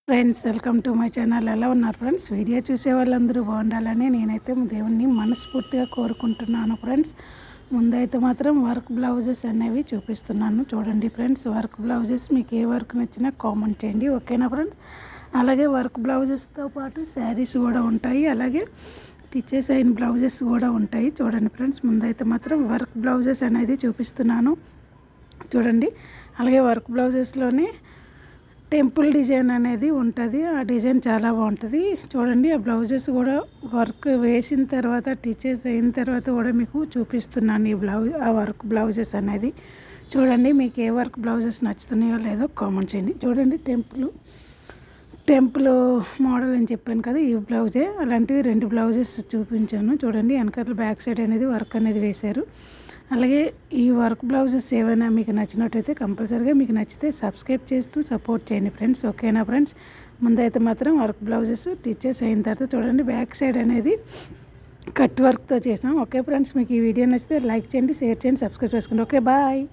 Friends, welcome to my channel. ఎలా ఉన్నారు friends? Video చూసే వాళ్ళందరూ బాగుండాలని నేనైతే దేవుణ్ణి మనస్ఫూర్తిగా కోరుకుంటున్నాను ఫ్రెండ్స్. ముందైతే మాత్రం వర్క్ బ్లౌజెస్ అనేవి చూపిస్తున్నాను. చూడండి ఫ్రెండ్స్, వర్క్ బ్లౌజెస్ మీకు ఏ వర్క్ నచ్చినా కామెంట్ చేయండి, ఓకేనా ఫ్రెండ్స్? అలాగే వర్క్ బ్లౌజెస్తో పాటు శారీస్ కూడా ఉంటాయి, అలాగే టిచెస్ అయిన బ్లౌజెస్ కూడా ఉంటాయి. చూడండి ఫ్రెండ్స్, ముందైతే మాత్రం వర్క్ బ్లౌజెస్ అనేది చూపిస్తున్నాను చూడండి. అలాగే వర్క్ బ్లౌజెస్లోనే టెంపుల్ డిజైన్ అనేది ఉంటుంది. ఆ డిజైన్ చాలా బాగుంటుంది. చూడండి, ఆ బ్లౌజెస్ కూడా వర్క్ వేసిన తర్వాత టిచెస్ అయిన తర్వాత కూడా మీకు చూపిస్తున్నాను ఈ ఆ వర్క్ బ్లౌజెస్ అనేది. చూడండి, మీకు ఏ వర్క్ బ్లౌజెస్ నచ్చుతున్నాయో లేదో కామెంట్ చేయండి. చూడండి, టెంపుల్ మోడల్ అని చెప్పాను కదా, ఈ బ్లౌజే. అలాంటివి 2 బ్లౌజెస్ చూపించాను. చూడండి, వెనకాల బ్యాక్ సైడ్ అనేది వర్క్ అనేది వేశారు. అలాగే ఈ వర్క్ బ్లౌజెస్ ఏమైనా మీకు నచ్చినట్టయితే కంపల్సరీగా మీకు నచ్చితే సబ్స్క్రైబ్ చేస్తూ సపోర్ట్ చేయండి ఫ్రెండ్స్, ఓకేనా ఫ్రెండ్స్? ముందైతే మాత్రం వర్క్ బ్లౌజెస్ టిచెస్ అయిన తర్వాత చూడండి, బ్యాక్ సైడ్ అనేది కట్ వర్క్తో చేసాం. ఓకే ఫ్రెండ్స్, మీకు ఈ వీడియో నచ్చితే లైక్ చేయండి, షేర్ చేయండి, సబ్స్క్రైబ్ చేసుకోండి. Okay, bye.